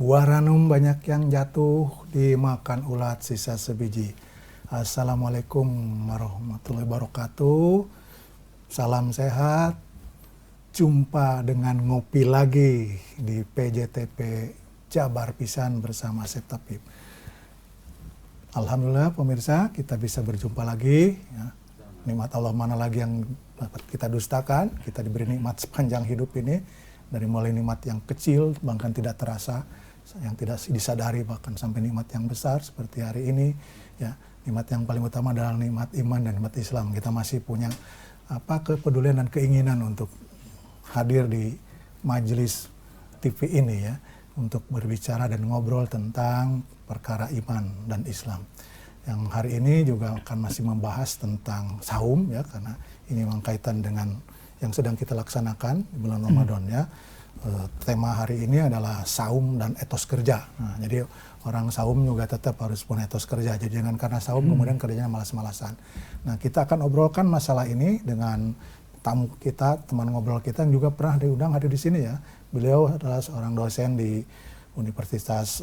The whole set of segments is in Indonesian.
Buah ranum banyak yang jatuh, dimakan ulat sisa sebiji. Assalamualaikum warahmatullahi wabarakatuh. Salam sehat. Jumpa dengan ngopi lagi di PJTP Jabar Pisan bersama Sep Tapib. Alhamdulillah pemirsa, kita bisa berjumpa lagi. Ya. Nikmat Allah mana lagi yang dapat kita dustakan. Kita diberi nikmat sepanjang hidup ini. Dari mulai nikmat yang kecil, bahkan tidak terasa, yang tidak disadari, bahkan sampai nikmat yang besar seperti hari ini. Ya, nikmat yang paling utama adalah nikmat iman dan nikmat Islam. Kita masih punya kepedulian dan keinginan untuk hadir di majelis TV ini ya, untuk berbicara dan ngobrol tentang perkara iman dan Islam. Yang hari ini juga akan masih membahas tentang saum ya, karena ini memang kaitan dengan yang sedang kita laksanakan di bulan Ramadan ya. Tema hari ini adalah saum dan etos kerja. Nah, jadi orang saum juga tetap harus punya etos kerja. Jadi jangan karena saum kemudian kerjanya malas-malasan. Nah, kita akan obrolkan masalah ini dengan tamu kita, teman ngobrol kita yang juga pernah diundang hadir di sini ya. Beliau adalah seorang dosen di Universitas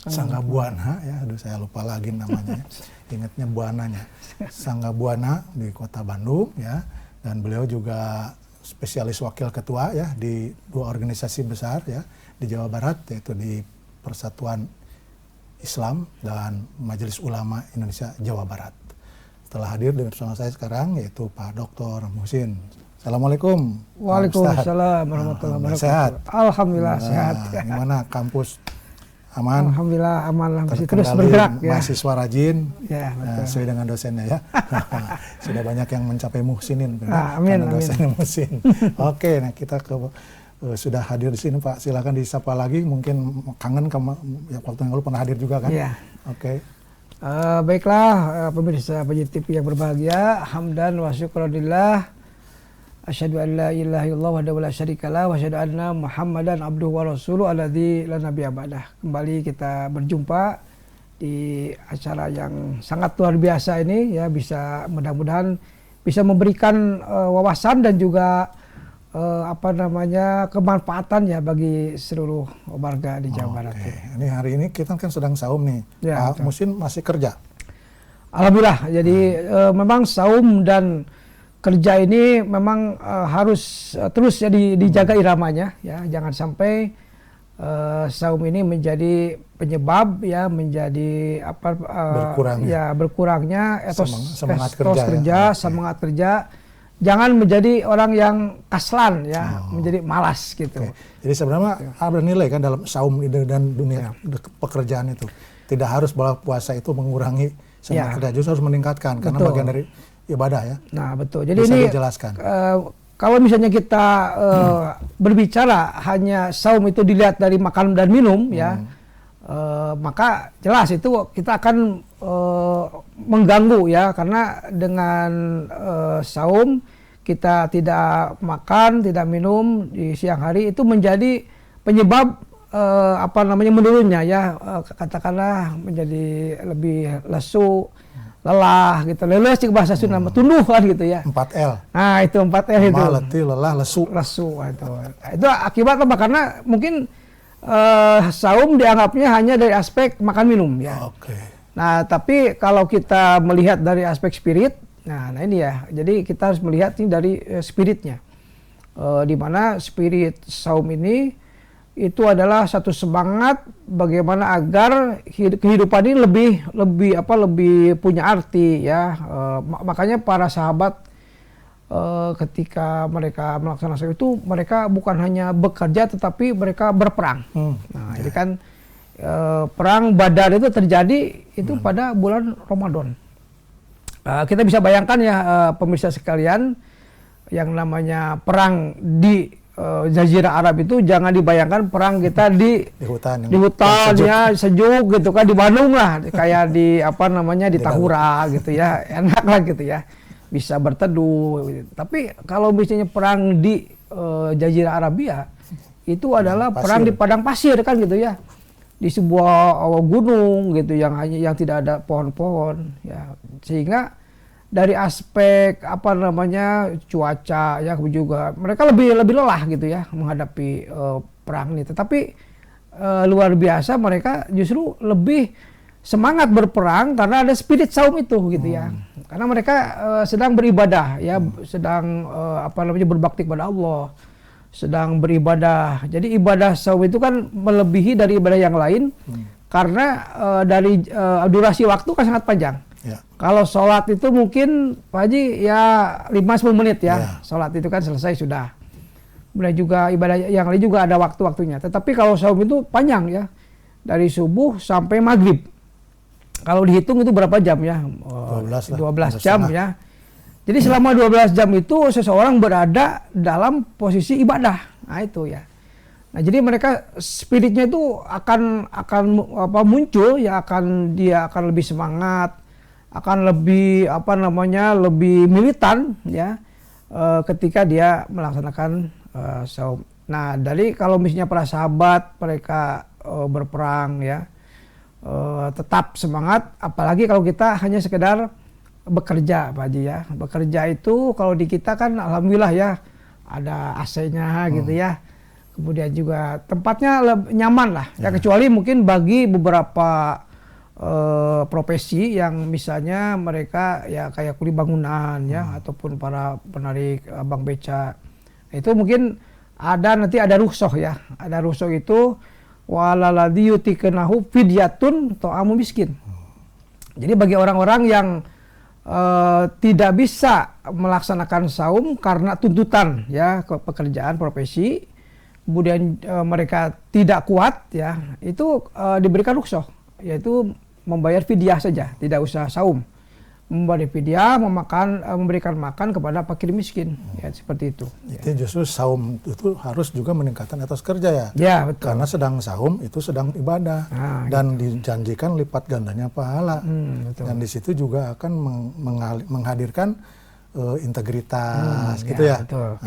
Sangga Buana ya. Aduh saya lupa lagi namanya. Ingatnya Buananya. Sangga Buana di Kota Bandung ya. Dan beliau juga spesialis wakil ketua ya di dua organisasi besar ya di Jawa Barat, yaitu di Persatuan Islam dan Majelis Ulama Indonesia Jawa Barat. Telah hadir bersama saya sekarang yaitu Pak Dr. Muhsin. Assalamualaikum. Waalaikumsalam warahmatullahi wabarakatuh. Sehat? Alhamdulillah sehat. Gimana kampus? Aman? Alhamdulillah aman, masih terus bergerak ya. Mahasiswa rajin ya, sesuai dengan dosennya ya. Sudah banyak yang mencapai muhsinin amin, karena dosennya muhsin. Oke, nah kita sudah hadir di sini Pak. Silakan disapa lagi, mungkin kangen ya, waktu yang lalu pernah hadir juga kan? Iya. Oke. Baiklah pemirsa PJTP yang berbahagia, hamdan wa syukurillah. Asyhadu an la ilaha illallah wahdahu la syarikalah wa asyhadu anna Muhammadan abduhu wa rasuluhu alladzi la nabiyya ba'dah. Kembali kita berjumpa di acara yang sangat luar biasa ini ya, bisa mudah-mudahan bisa memberikan wawasan dan juga kemanfaatan ya bagi seluruh warga di Jawa Barat. Ini hari ini kita kan sedang saum nih. Ya, Pak Muhsin masih kerja? Alhamdulillah. Jadi memang saum dan kerja ini memang harus terus ya dijaga iramanya ya, jangan sampai saum ini menjadi penyebab ya, menjadi berkurangnya semangat kerja. Jangan menjadi orang yang kaslan ya, menjadi malas gitu. Jadi sebenarnya ada nilai kan dalam saum dan dunia pekerjaan itu. Tidak harus bahwa puasa itu mengurangi semangat kerja, justru harus meningkatkan karena bagian dari ibadah ya. Nah betul. Jadi bisa ini dijelaskan. Kalau misalnya kita berbicara hanya saum itu dilihat dari makan dan minum ya, maka jelas itu kita akan mengganggu ya, karena dengan saum kita tidak makan, tidak minum di siang hari, itu menjadi penyebab menurunnya ya, katakanlah menjadi lebih lesu, lelah gitu, lelah sih bahasa Sunda, tunduh kan gitu ya. 4L. Nah itu 4L itu. Letih, lelah, lesu. Itu akibat apa? Karena mungkin saum dianggapnya hanya dari aspek makan minum ya. Nah tapi kalau kita melihat dari aspek spirit, nah ini ya. Jadi kita harus melihat ini dari spiritnya. Di mana spirit saum ini itu adalah satu semangat bagaimana agar kehidupan ini lebih punya arti ya. Makanya para sahabat ketika mereka melaksanakan itu, mereka bukan hanya bekerja tetapi mereka berperang. Nah, ini kan perang Badar itu terjadi itu pada bulan Ramadan. Kita bisa bayangkan ya pemirsa sekalian, yang namanya perang di Jazirah Arab itu jangan dibayangkan perang kita di hutan ya, sejuk gitu kan, di Bandung lah, kayak di di Tahura gitu ya, enak lah gitu ya, bisa berteduh gitu. Tapi kalau misalnya perang di Jazirah Arabia itu adalah perang di padang pasir kan gitu ya, di sebuah gunung gitu yang tidak ada pohon-pohon ya, sehingga dari aspek cuaca ya juga mereka lebih lelah gitu ya menghadapi berperang nih. Tetapi luar biasa mereka justru lebih semangat berperang karena ada spirit saum itu gitu ya. Karena mereka sedang beribadah ya, sedang berbakti kepada Allah, sedang beribadah. Jadi ibadah saum itu kan melebihi dari ibadah yang lain karena dari durasi waktu kan sangat panjang. Ya. Kalau sholat itu mungkin Pak Haji ya 5-10 menit ya. Sholat itu kan selesai sudah. Kemudian juga ibadah yang lain juga ada waktu-waktunya. Tetapi kalau saum itu panjang ya, dari subuh sampai maghrib. Kalau dihitung itu berapa jam ya? 12 jam ya. Jadi selama 12 jam itu seseorang berada dalam posisi ibadah. Nah itu ya. Nah jadi mereka spiritnya itu akan muncul ya, dia akan lebih semangat, akan lebih lebih militan ya ketika dia melaksanakan saum. Nah dari kalau misalnya para sahabat mereka berperang ya, tetap semangat, apalagi kalau kita hanya sekedar bekerja Pak Haji ya. Bekerja itu kalau di kita kan alhamdulillah ya ada AC-nya gitu ya. Kemudian juga tempatnya nyaman lah ya, kecuali mungkin bagi beberapa profesi yang misalnya mereka ya kayak kuli bangunan ya, ataupun para penarik abang beca. Itu mungkin nanti ada rukhsah ya. Ada rukhsah itu walaladhi yutikenahu fidyatun ta'amu miskin. Jadi bagi orang-orang yang tidak bisa melaksanakan saum karena tuntutan ya pekerjaan profesi, kemudian mereka tidak kuat ya, itu diberikan rukhsah, yaitu membayar fidyah saja, tidak usah saum. Membayar fidyah, memberikan makan kepada fakir miskin, ya seperti itu. Itu justru saum itu harus juga meningkatkan etos kerja ya. Ya betul. Karena sedang saum itu sedang ibadah dan gitu. Dijanjikan lipat gandanya pahala. Dan di situ juga akan menghadirkan integritas gitu ya. Betul.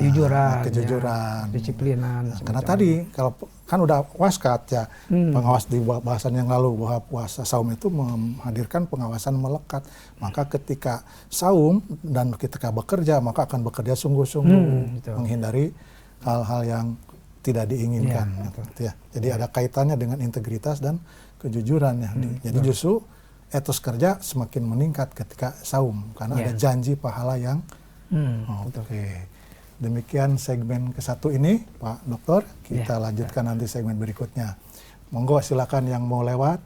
Kejujuran, ya, disiplinan. Karena tadi kalau kan udah waskat ya, pengawas di bahasan yang lalu bahwa puasa saum itu menghadirkan pengawasan melekat. Maka ketika saum dan ketika bekerja maka akan bekerja sungguh-sungguh, menghindari hal-hal yang tidak diinginkan. Ya. Jadi ada kaitannya dengan integritas dan kejujuran ya. Jadi justru etos kerja semakin meningkat ketika saum karena ada janji pahala yang Oke. Demikian segmen ke-1 ini Pak Dokter, kita lanjutkan nanti segmen berikutnya. Monggo silakan yang mau lewat